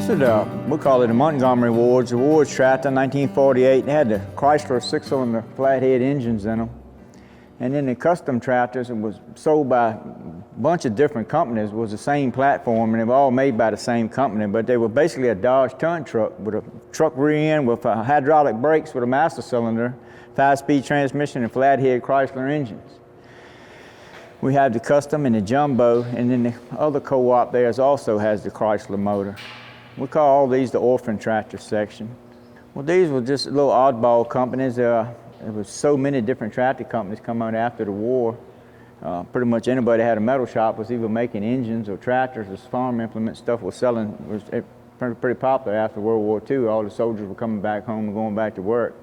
This is we call it the Montgomery Ward's tractor, 1948. They had the Chrysler six-cylinder flathead engines in them. And then the custom tractors, it was sold by a bunch of different companies. It was the same platform, and they were all made by the same company, but they were basically a Dodge ton truck with a truck rear end with hydraulic brakes with a master cylinder, 5-speed transmission, and flathead Chrysler engines. We have the custom and the jumbo, and then the other co-op there also has the Chrysler motor. We call all these the orphan tractor section. Well, these were just little oddball companies. There was so many different tractor companies come out after the war. Pretty much anybody had a metal shop was either making engines or tractors or farm implement stuff was selling. Was pretty popular after World War II. All the soldiers were coming back home and going back to work,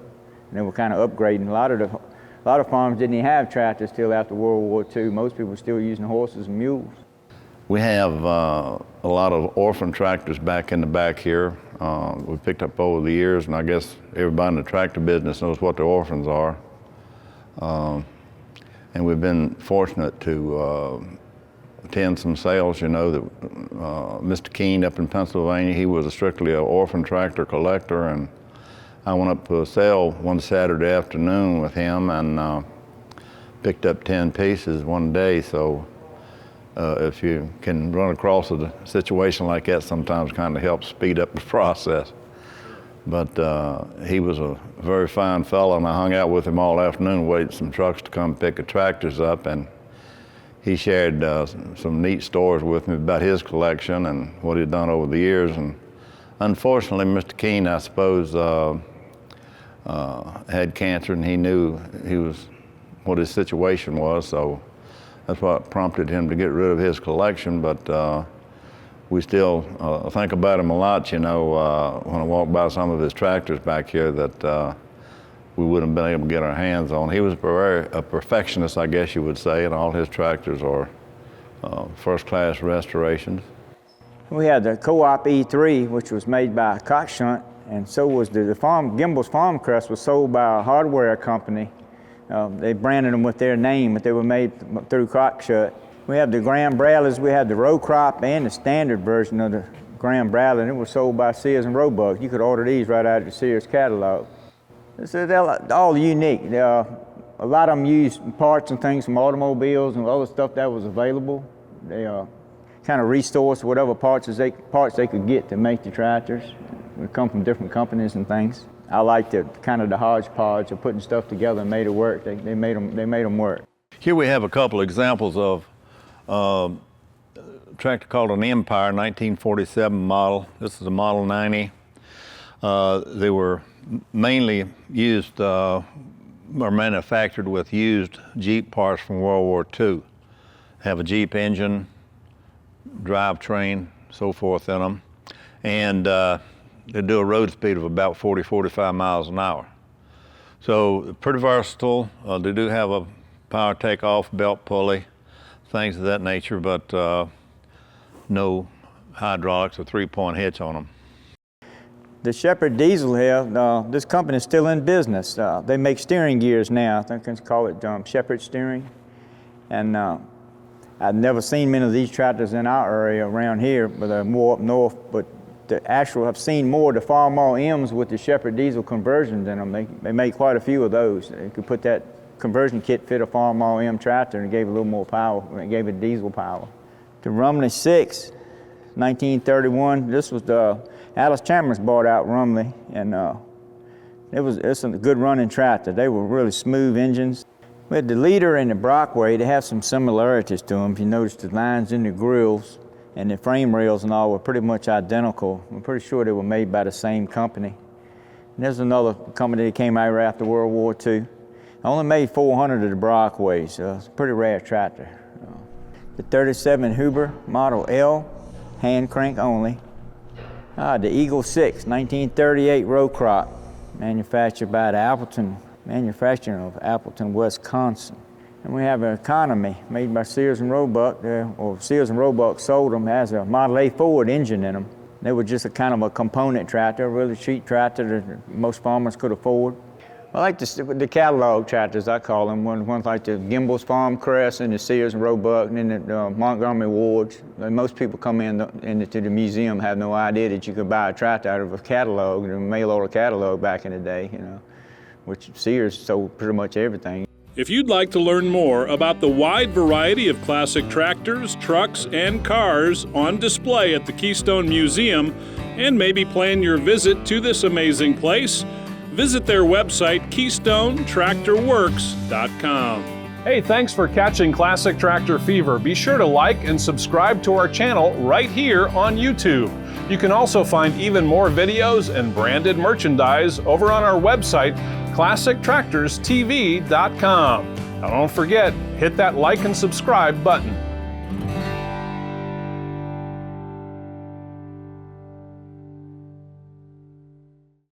and they were kind of upgrading. A lot of farms didn't even have tractors till after World War II. Most people were still using horses and mules. We have a lot of orphan tractors back in the back here. We picked up over the years, and I guess everybody in the tractor business knows what the orphans are. And we've been fortunate to attend some sales. You know that Mr. Keene up in Pennsylvania, he was strictly an orphan tractor collector, and I went up to a sale one Saturday afternoon with him and picked up 10 pieces one day. So if you can run across a situation like that, sometimes kind of helps speed up the process. But he was a very fine fellow, and I hung out with him all afternoon, waiting for some trucks to come pick the tractors up, and he shared some neat stories with me about his collection and what he'd done over the years. And unfortunately, Mr. Keene, I suppose, had cancer, and he knew what his situation was, so that's what prompted him to get rid of his collection. But we still think about him a lot, you know, when I walk by some of his tractors back here that we wouldn't have been able to get our hands on. He was a perfectionist, I guess you would say, and all his tractors are first-class restorations. We had the Co-op E3, which was made by Cockshunt, and so was the Gimbel's Farm Crest was sold by a hardware company. They branded them with their name, but they were made through Cockshunt. We have the Graham Bradleys, we had the row crop and the standard version of the Graham Bradley, and it was sold by Sears and Roebuck. You could order these right out of the Sears catalog. So they're all unique. A lot of them use parts and things from automobiles and other stuff that was available. They kind of restores whatever parts they could get to make the tractors. They come from different companies and things. I like the kind of the hodgepodge of putting stuff together and made it work. They made them work. Here we have a couple examples of a tractor called an Empire, 1947 model. This is a Model 90. They were mainly used or manufactured with used Jeep parts from World War II. Have a Jeep engine, drivetrain, so forth in them. And they do a road speed of about 40-45 miles an hour. So pretty versatile. They do have a power takeoff, belt pulley, things of that nature, but no hydraulics or three-point hitch on them. The Shepherd diesel here, this company is still in business. They make steering gears now. I think they call it Shepherd steering. And I've never seen many of these tractors in our area around here, but they're more up north. But I've seen more of the Farmall M's with the Shepherd diesel conversions in them. They make quite a few of those. They could put that conversion kit, fit a Farmall M tractor, and it gave it a little more power. It gave it diesel power. The Rumley 6, 1931. This was the Alice Chalmers bought out Rumley, and it's a good running tractor. They were really smooth engines. We had the Leader and the Brockway. They have some similarities to them. If you notice the lines in the grills and the frame rails and all were pretty much identical. I'm pretty sure they were made by the same company. And there's another company that came out right after World War II. I only made 400 of the Brockways, so it's a pretty rare tractor. The 37 Huber Model L, hand crank only. The Eagle 6, 1938 row crop, manufactured by the Appleton manufacturing of Appleton, Wisconsin. And we have an Economy made by Sears and Roebuck, or Sears and Roebuck sold them, has a Model A Ford engine in them. They were just a kind of a component tractor, a really cheap tractor that most farmers could afford. I like the catalog tractors, I call them. Ones like the Gimbel's Farm Crest and the Sears and Roebuck and then the Montgomery Wards. And most people come into the museum have no idea that you could buy a tractor out of a catalog, a mail order catalog back in the day, you know, which Sears sold pretty much everything. If you'd like to learn more about the wide variety of classic tractors, trucks, and cars on display at the Keystone Museum, and maybe plan your visit to this amazing place, visit their website, KeystoneTractorWorks.com. Hey, thanks for catching Classic Tractor Fever. Be sure to like and subscribe to our channel right here on YouTube. You can also find even more videos and branded merchandise over on our website, ClassicTractorsTV.com. Now don't forget, hit that like and subscribe button.